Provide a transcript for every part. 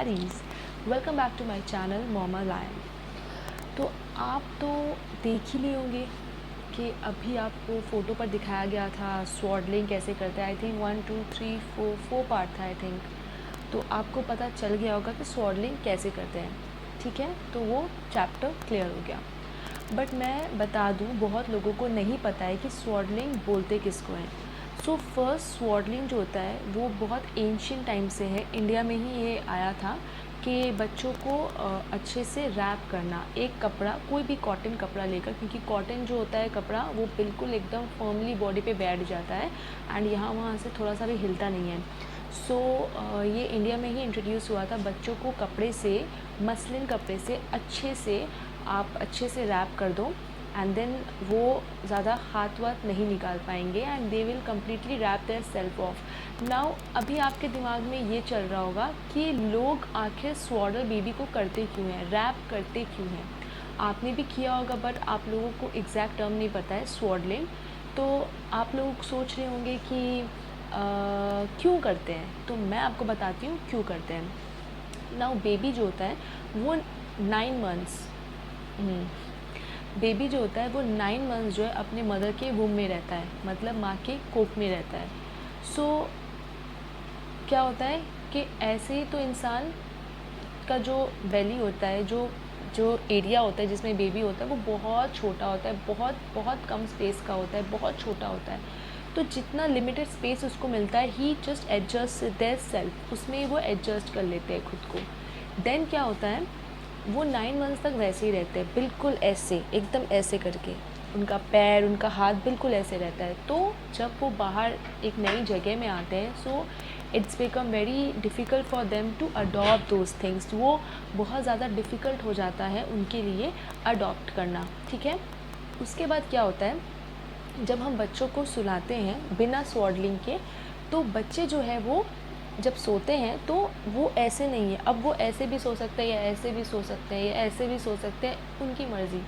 Daddies, welcome back to my channel Moma Lion. तो आप तो देख ही लिए होंगे कि अभी आपको फ़ोटो पर दिखाया गया था स्वॉर्डलिंग कैसे करते हैं। आई थिंक 1 2 3 4 पार्ट था आई थिंक। तो आपको पता चल गया होगा कि स्वॉर्डलिंग कैसे करते हैं, ठीक है। तो वो चैप्टर क्लियर हो गया। बट मैं बता दूं, बहुत लोगों को नहीं पता है कि स्वॉर्डलिंग बोलते किसको हैं। सो फर्स्ट स्वॉर्डलिंग जो होता है वो बहुत एंशियंट टाइम से है, इंडिया में ही ये आया था कि बच्चों को अच्छे से रैप करना, एक कपड़ा, कोई भी कॉटन कपड़ा लेकर, क्योंकि कॉटन जो होता है कपड़ा वो बिल्कुल एकदम फर्मली बॉडी पे बैठ जाता है एंड यहाँ वहाँ से थोड़ा सा भी हिलता नहीं है। सो ये इंडिया में ही इंट्रोड्यूस हुआ था। बच्चों को कपड़े से, मसलिन कपड़े से आप अच्छे से रैप कर दो एंड देन वो ज़्यादा हाथ वाथ नहीं निकाल पाएंगे and they will completely wrap their self off. Now अभी आपके दिमाग में ये चल रहा होगा कि लोग आखिर स्वॉडल बेबी को करते क्यों हैं, रैप करते क्यों हैं। आपने भी किया होगा बट आप लोगों को एग्जैक्ट टर्म नहीं पता है स्वॉडलिंग। तो आप लोग सोच रहे होंगे कि क्यों करते हैं, तो मैं आपको बताती हूँ क्यों करते हैं। नाउ बेबी जो होता है वो 9 मंथ्स बेबी जो होता है वो 9 मंथ्स जो है अपने मदर के वूम में रहता है, मतलब माँ के कोख में रहता है। सो क्या होता है कि ऐसे ही तो इंसान का जो बेली होता है, जो जो एरिया होता है जिसमें बेबी होता है वो बहुत छोटा होता है, बहुत बहुत कम स्पेस का होता है, बहुत छोटा होता है। तो जितना लिमिटेड स्पेस उसको मिलता है ही जस्ट एडजस्ट देयर सेल्फ, उसमें वो एडजस्ट कर लेते हैं खुद को। देन क्या होता है, वो 9 मंथ्स तक वैसे ही रहते हैं, बिल्कुल ऐसे, एकदम ऐसे करके, उनका पैर, उनका हाथ बिल्कुल ऐसे रहता है। तो जब वो बाहर एक नई जगह में आते हैं, so it's become very difficult for them to adopt those things. वो बहुत ज़्यादा डिफ़िकल्ट हो जाता है उनके लिए अडॉप्ट करना, ठीक है। उसके बाद क्या होता है, जब हम बच्चों को सुलाते हैं बिना स्वॉडलिंग के, तो बच्चे जो है वो जब सोते हैं तो वो ऐसे नहीं है। अब वो ऐसे भी सो सकते हैं या ऐसे भी सो सकते हैं या ऐसे भी सो सकते हैं, उनकी मर्ज़ी।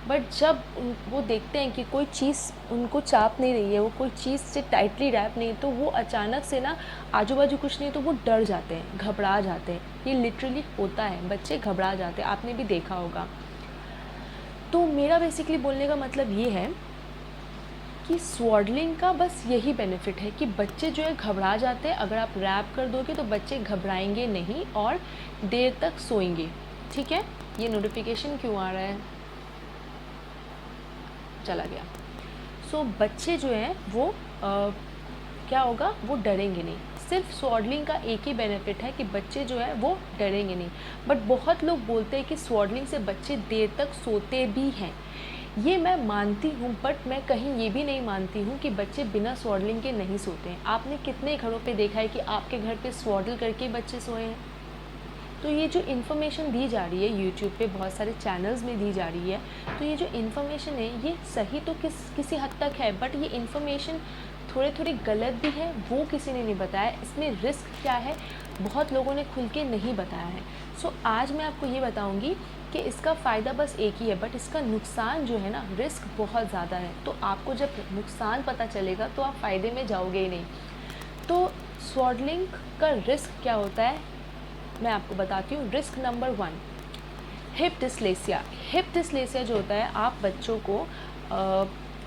बट जब वो देखते हैं कि कोई चीज़ उनको चाप नहीं रही है, वो कोई चीज़ से टाइटली रैप नहीं, तो वो अचानक से ना, आजू बाजू कुछ नहीं तो वो डर जाते हैं, घबरा जाते हैं। ये लिटरली होता है, बच्चे घबरा जाते हैं, आपने भी देखा होगा। तो मेरा बेसिकली बोलने का मतलब ये है कि स्वॉडलिंग का बस यही बेनिफिट है कि बच्चे जो है घबरा जाते हैं। अगर आप रैप कर दोगे तो बच्चे घबराएंगे नहीं और देर तक सोएंगे, ठीक है। ये नोटिफिकेशन क्यों आ रहा है, चला गया। सो बच्चे जो हैं वो क्या होगा, वो डरेंगे नहीं। सिर्फ स्वॉडलिंग का एक ही बेनिफिट है कि बच्चे जो है वो डरेंगे नहीं। बट बहुत लोग बोलते हैं कि स्वॉडलिंग से बच्चे देर तक सोते भी हैं। ये मैं मानती हूँ, बट मैं कहीं ये भी नहीं मानती हूँ कि बच्चे बिना स्वॉडलिंग के नहीं सोते हैं। आपने कितने घरों पे देखा है कि आपके घर पे स्वॉडल करके बच्चे सोए हैं। तो ये जो इन्फॉर्मेशन दी जा रही है यूट्यूब पे, बहुत सारे चैनल्स में दी जा रही है, तो ये जो इन्फॉर्मेशन है ये सही तो किसी हद तक है, बट ये इन्फॉर्मेशन थोड़ी थोड़ी गलत भी है, वो किसी ने नहीं बताया। इसमें रिस्क क्या है बहुत लोगों ने खुल के नहीं बताया है। सो आज मैं आपको ये बताऊंगी कि इसका फ़ायदा बस एक ही है, बट इसका नुकसान जो है ना, रिस्क बहुत ज़्यादा है। तो आपको जब नुकसान पता चलेगा तो आप फ़ायदे में जाओगे ही नहीं। तो स्वॉडलिंग का रिस्क क्या होता है मैं आपको बताती हूँ। Risk number 1, hip dysplasia. Hip dysplasia जो होता है, आप बच्चों को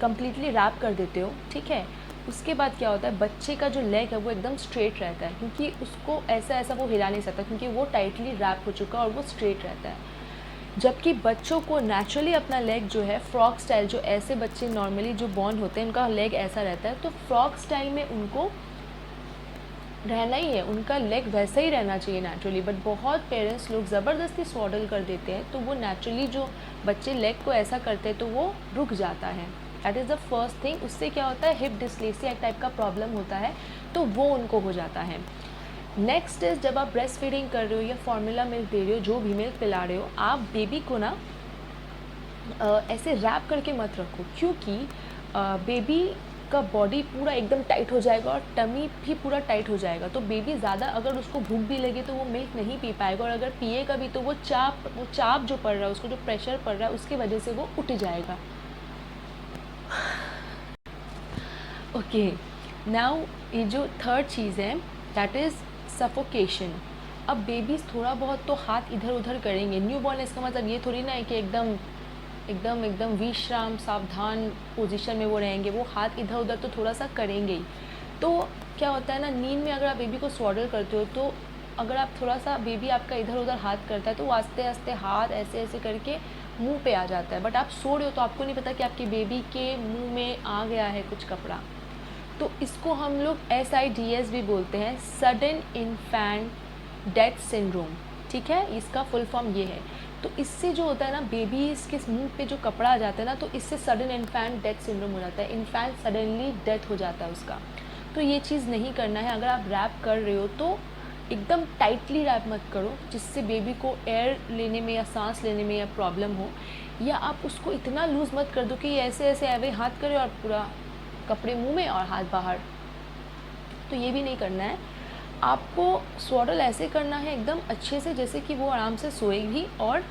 कम्प्लीटली रैप कर देते हो, ठीक है। उसके बाद क्या होता है, बच्चे का जो लेग है वो एकदम स्ट्रेट रहता है, क्योंकि उसको ऐसा वो हिला नहीं सकता, क्योंकि वो टाइटली रैप हो चुका है और वो स्ट्रेट रहता है। जबकि बच्चों को नेचुरली अपना लेग जो है फ्रॉक स्टाइल, जो ऐसे बच्चे नॉर्मली जो बॉर्न होते हैं उनका लेग ऐसा रहता है, तो फ्रॉक स्टाइल में उनको रहना ही है, उनका लेग वैसा ही रहना चाहिए नेचुरली। बट बहुत पेरेंट्स लोग ज़बरदस्ती स्वॉडल कर देते हैं, तो वो नेचुरली जो बच्चे लेग को ऐसा करते हैं तो वो रुक जाता है। That is the first thing. उससे क्या होता है, हिप डिस्लेसिया एक टाइप का प्रॉब्लम होता है, तो वो उनको हो जाता है। नेक्स्ट इज़, जब आप ब्रेस्ट फीडिंग कर रहे हो या फार्मूला मिल्क दे रहे हो, जो भी मिल्क पिला रहे हो, आप बेबी को ना ऐसे रैप करके मत रखो, क्योंकि बेबी का बॉडी पूरा एकदम टाइट हो जाएगा और टमी भी पूरा टाइट हो जाएगा। तो बेबी ज़्यादा, अगर उसको भूख भी लगे तो वो मिल्क नहीं पी पाएगा, और अगर पिएगा भी तो वो चाप जो पड़ रहा है, उसको जो प्रेशर पड़ रहा है उसकी वजह से वो उठ जाएगा। ओके, नाउ ये जो थर्ड चीज़ है दैट इज़ सफोकेशन। अब बेबीज़ थोड़ा बहुत तो हाथ इधर उधर करेंगे, न्यू बॉर्न इसका मतलब ये थोड़ी ना है कि एकदम एकदम एकदम विश्राम सावधान पोजीशन में वो रहेंगे, वो हाथ इधर उधर तो थोड़ा सा करेंगे ही। तो क्या होता है ना, नींद में अगर आप बेबी को स्वॉडल करते हो तो अगर आप थोड़ा सा बेबी आपका इधर उधर हाथ करता है तो वो आस्ते आस्ते हाथ ऐसे ऐसे करके मुंह पे आ जाता है, बट आप सो रहे हो तो आपको नहीं पता कि आपके बेबी के मुंह में आ गया है कुछ कपड़ा। तो इसको हम लोग SIDS भी बोलते हैं, सडन इन्फेंट डेथ सिंड्रोम। ठीक है, इसका फुल फॉर्म ये है। तो इससे जो होता है ना, बेबीज़ के मुंह पे जो कपड़ा आ जाता है ना, तो इससे सडन इन्फेंट डेथ सिंड्रोम हो जाता है, इन्फेंट सडनली डेथ हो जाता है उसका। तो ये चीज़ नहीं करना है। अगर आप रैप कर रहे हो तो एकदम टाइटली रैप मत करो जिससे बेबी को एयर लेने में या सांस लेने में या प्रॉब्लम हो, या आप उसको इतना लूज़ मत कर दो कि ऐसे ऐसे एवे हाथ करे और पूरा कपड़े मुंह में और हाथ बाहर। तो ये भी नहीं करना है। आपको स्वॉडल ऐसे करना है एकदम अच्छे से, जैसे कि वो आराम से सोएगी और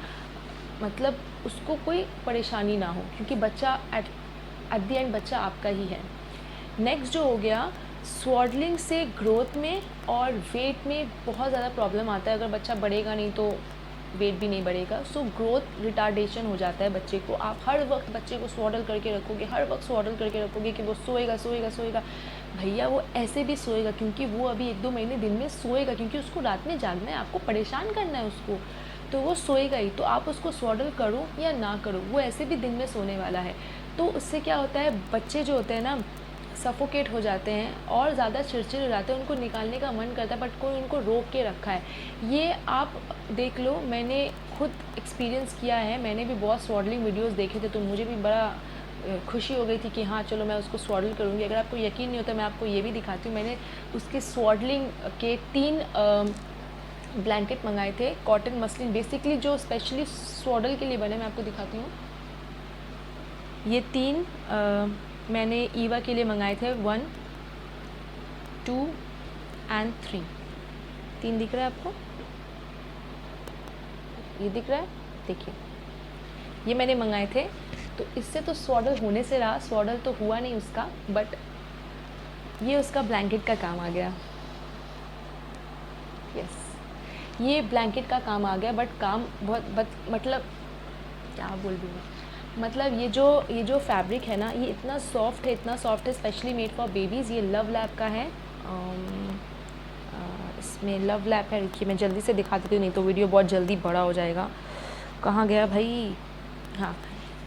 मतलब उसको कोई परेशानी ना हो, क्योंकि बच्चा एट द एंड बच्चा आपका ही है। नेक्स्ट जो हो गया, स्वॉडलिंग से ग्रोथ में और वेट में बहुत ज़्यादा प्रॉब्लम आता है। अगर बच्चा बढ़ेगा नहीं तो वेट भी नहीं बढ़ेगा। सो ग्रोथ रिटार्डेशन हो जाता है बच्चे को। आप हर वक्त बच्चे को स्वॉडल करके रखोगे, हर वक्त स्वॉडल करके रखोगे कि वो सोएगा सोएगा सोएगा, भैया वो ऐसे भी सोएगा, क्योंकि वो अभी 1-2 महीने दिन में सोएगा, क्योंकि उसको रात में जागना है, आपको परेशान करना है उसको, तो वो सोएगा ही। तो आप उसको स्वॉडल करो या ना करो, वो ऐसे भी दिन में सोने वाला है। तो उससे क्या होता है, बच्चे जो होते हैं ना सफोकेट हो जाते हैं और ज़्यादा चिड़चिड़ हो जाते हैं, उनको निकालने का मन करता है बट कोई उनको रोक के रखा है। ये आप देख लो, मैंने खुद एक्सपीरियंस किया है। मैंने भी बहुत स्वॉडलिंग वीडियोस देखे थे, तो मुझे भी बड़ा खुशी हो गई थी कि हाँ चलो मैं उसको स्वॉडल करूँगी। अगर आपको यकीन नहीं होता, मैं आपको ये भी दिखाती हूँ। मैंने उसके स्वॉडलिंग के 3 ब्लैंकेट मंगाए थे, कॉटन मसलिन, बेसिकली जो स्पेशली स्वॉडल के लिए बने। मैं आपको दिखाती हूँ। ये 3 मैंने ईवा के लिए मंगाए थे, 1, 2 एंड 3। 3 दिख रहा है आपको, ये दिख रहा है, देखिए ये मैंने मंगाए थे। तो इससे तो स्वॉडल होने से रहा, स्वॉडल तो हुआ नहीं उसका, बट ये उसका ब्लैंकेट का काम आ गया। यस, ये ब्लैंकेट का काम आ गया, बट काम बहुत मतलब क्या बोल रही हूँ, मतलब ये जो फैब्रिक है ना, ये इतना सॉफ्ट है, इतना सॉफ्ट है, स्पेशली मेड फॉर बेबीज़। ये लव लैब का है। इसमें लव लैब है, रुकिए मैं जल्दी से दिखा देती हूँ, नहीं तो वीडियो बहुत जल्दी बड़ा हो जाएगा। कहाँ गया भाई, हाँ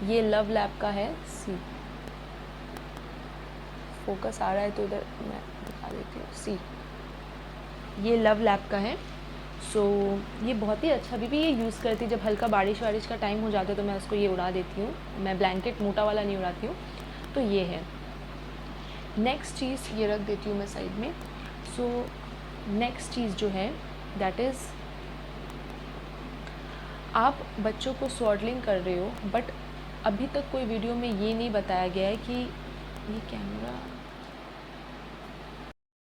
ये लव लैब का है। सी फोकस आ रहा है तो उधर मैं दिखा देती हूँ। सी ये लव लैब का है। सो ये बहुत ही अच्छा, भी ये यूज़ करती जब हल्का बारिश वारिश का टाइम हो जाता है तो मैं उसको ये उड़ा देती हूँ। मैं ब्लैंकेट मोटा वाला नहीं उड़ाती हूँ। तो ये है। नेक्स्ट चीज़ ये रख देती हूँ मैं साइड में। सो नेक्स्ट चीज़ जो है दैट इज़, आप बच्चों को स्वॉडलिंग कर रहे हो, बट अभी तक कोई वीडियो में ये नहीं बताया गया है कि ये कैमरा,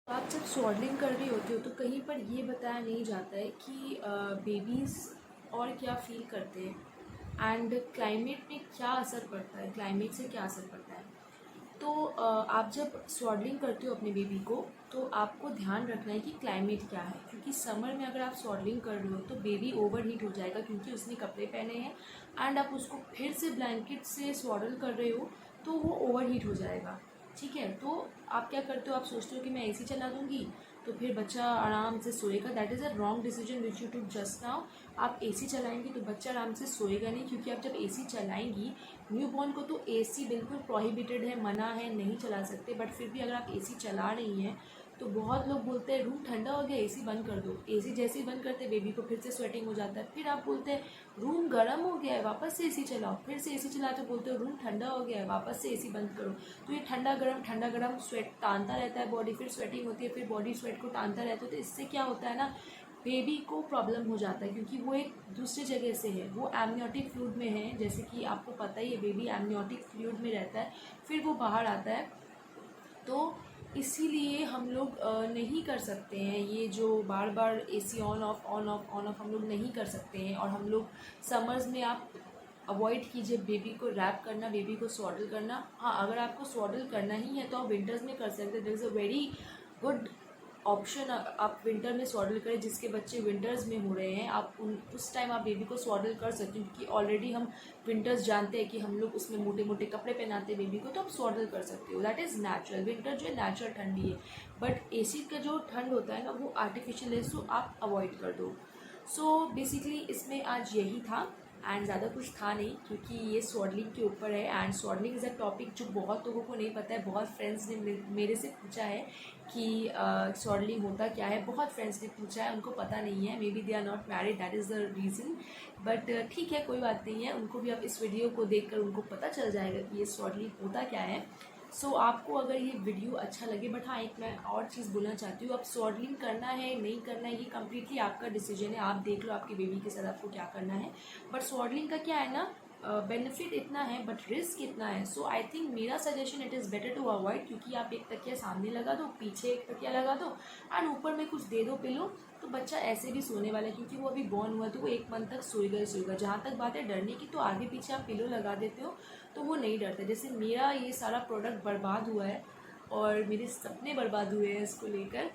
आप जब स्वॉडलिंग कर रही होती हो तो कहीं पर ये बताया नहीं जाता है कि बेबीज़ और क्या फील करते हैं एंड क्लाइमेट में क्या असर पड़ता है, क्लाइमेट से क्या असर पड़ता है। तो आप जब स्वॉडलिंग करते हो अपने बेबी को, तो आपको ध्यान रखना है कि क्लाइमेट क्या है, क्योंकि समर में अगर आप स्वॉडलिंग कर रहे हो तो बेबी ओवर हीट हो जाएगा, क्योंकि उसने कपड़े पहने हैं एंड आप उसको फिर से ब्लैंकेट से स्वॉडल कर रहे हो तो वो ओवर हीट हो जाएगा। ठीक है, तो आप क्या करते हो, आप सोचते हो कि मैं एसी चला दूंगी तो फिर बच्चा आराम से सोएगा। That is a wrong decision which you took just now. आप एसी चलाएंगी तो बच्चा आराम से सोएगा नहीं, क्योंकि आप जब एसी चलाएंगी, न्यूबॉर्न को तो एसी बिल्कुल प्रोहिबिटेड है, मना है, नहीं चला सकते, बट फिर भी अगर आप एसी चला रही हैं तो बहुत लोग बोलते हैं रूम ठंडा हो गया एसी बंद कर दो। एसी जैसे ही बंद करते बेबी को फिर से स्वेटिंग हो जाता है। फिर आप बोलते हैं रूम गर्म हो गया है वापस से एसी चलाओ, फिर से एसी चलाते बोलते हो रूम ठंडा हो गया है वापस से एसी बंद करो। तो ये ठंडा गर्म स्वेट टानता रहता है बॉडी, फिर स्वेटिंग होती है, फिर बॉडी स्वेट को टानता रहता है। तो इससे क्या होता है ना, बेबी को प्रॉब्लम हो जाता है, क्योंकि वो एक दूसरी जगह से है, वो एमनियोटिक फ्लूइड में है, जैसे कि आपको पता ही है बेबी एमनियोटिक फ्लूइड में रहता है, फिर वो बाहर आता है। तो इसीलिए हम लोग नहीं कर सकते हैं ये जो बार बार AC on off on off on off हम लोग नहीं कर सकते हैं। और हम लोग समर्स में आप अवॉइड कीजिए बेबी को रैप करना, बेबी को स्वॉडल करना। हाँ, अगर आपको स्वॉडल करना ही है तो आप विंटर्स में कर सकते हैं। There is a very good option आप विंटर में स्वाडल करें। जिसके बच्चे विंटर्स में हो रहे हैं, आप उस टाइम आप बेबी को स्वाडल कर सकते हो, क्योंकि ऑलरेडी हम विंटर्स जानते हैं कि हम लोग उसमें मोटे मोटे कपड़े पहनाते हैं बेबी को, तो आप स्वाडल कर सकते हो। That is natural. विंटर जो है नेचुरल ठंडी है, बट एसी का जो ठंड होता है ना वो आर्टिफिशियल है, सो आप अवॉइड कर दो। सो बेसिकली इसमें आज यही था, एंड ज़्यादा कुछ था नहीं, क्योंकि ये स्वाडलिंग के ऊपर है। एंड स्वाडलिंग इज़ अ टॉपिक जो बहुत लोगों को नहीं पता है। बहुत फ्रेंड्स ने मेरे से पूछा है कि स्वाडलिंग होता क्या है। बहुत फ्रेंड्स ने पूछा है, उनको पता नहीं है। Maybe they are not married, that is the reason. But ठीक है, कोई बात नहीं है, उनको भी अब इस वीडियो को देखकर उनको पता चल जाएगा कि ये स्वाडलिंग होता क्या है। सो आपको अगर ये वीडियो अच्छा लगे, बट हाँ एक मैं और चीज़ बोलना चाहती हूँ, अब स्वाडलिंग करना है नहीं करना है ये कम्प्लीटली आपका डिसीजन है। आप देख लो आपके बेबी के साथ आपको क्या करना है। बट स्वाडलिंग का क्या है ना, बेनिफिट इतना है बट रिस्क इतना है। सो आई थिंक मेरा suggestion it is better to avoid, क्योंकि आप एक तकिया सामने लगा दो, पीछे एक तकिया लगा दो, एंड ऊपर में कुछ दे दो पिलो, तो बच्चा ऐसे भी सोने वाला है, क्योंकि वो अभी बॉर्न हुआ तो वो 1 मंथ तक सोएगा ही सोएगा। जहाँ तक बात है डरने की, तो आगे पीछे आप पिलो लगा देते हो तो वो नहीं डरते। जैसे मेरा ये सारा प्रोडक्ट बर्बाद हुआ है और मेरे सपने बर्बाद हुए हैं इसको लेकर,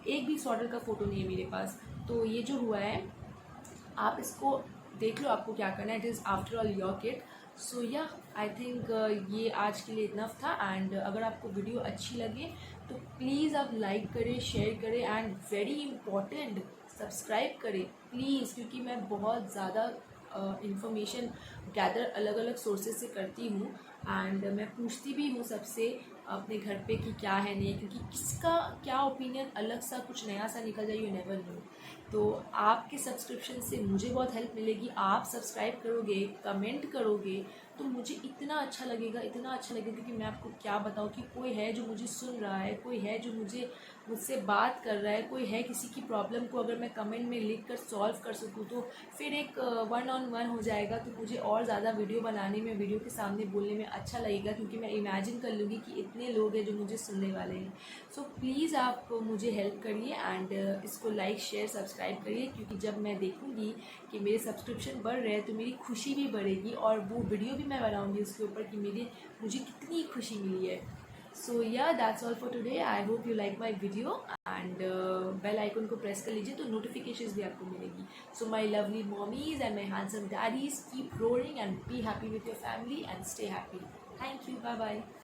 एक भी स्वाडल का फ़ोटो नहीं है मेरे पास। तो ये जो हुआ है, आप इसको देख लो आपको क्या करना है। It is after all your kid. So yeah I think ये आज के लिए इनफ था। एंड अगर आपको वीडियो अच्छी लगे तो प्लीज़ आप लाइक करें, शेयर करें, एंड वेरी इंपॉर्टेंट सब्सक्राइब करें प्लीज़, क्योंकि मैं बहुत ज़्यादा इंफॉर्मेशन गैदर अलग अलग सोर्सेज से करती हूँ। एंड मैं पूछती भी हूँ सबसे अपने घर पे कि क्या है नहीं, क्योंकि किसका क्या ओपिनियन अलग सा कुछ नया सा निकल जाए, यू नेवर नो। तो आपके सब्सक्रिप्शन से मुझे बहुत हेल्प मिलेगी। आप सब्सक्राइब करोगे, कमेंट करोगे, तो मुझे इतना अच्छा लगेगा, इतना अच्छा लगेगा कि मैं आपको क्या बताऊँ कि कोई है जो मुझे सुन रहा है, कोई है जो मुझसे बात कर रहा है, कोई है किसी की प्रॉब्लम को अगर मैं कमेंट में लिख कर सॉल्व कर सकूँ, तो फिर एक 1-on-1 हो जाएगा। तो मुझे और ज़्यादा वीडियो बनाने में, वीडियो के सामने बोलने में अच्छा लगेगा, क्योंकि मैं इमेजिन कर लूँगी कि इतने लोग हैं जो मुझे सुनने वाले हैं। सो प्लीज़ आप मुझे हेल्प करिए, एंड इसको लाइक शेयर सब्सक्राइब करिए, क्योंकि जब मैं देखूँगी कि मेरे सब्सक्रिप्शन बढ़ रहे हैं तो मेरी खुशी भी बढ़ेगी, और वो वीडियो भी मैं बनाऊँगी उसके ऊपर कि मुझे कितनी खुशी मिली है। So yeah that's all for today. I hope you like my video, and bell icon को प्रेस कर लीजिए तो नोटिफिकेशंस भी आपको मिलेगी। So my lovely mommies and my handsome daddies, keep rolling and be happy with your family and stay happy. Thank you, bye bye.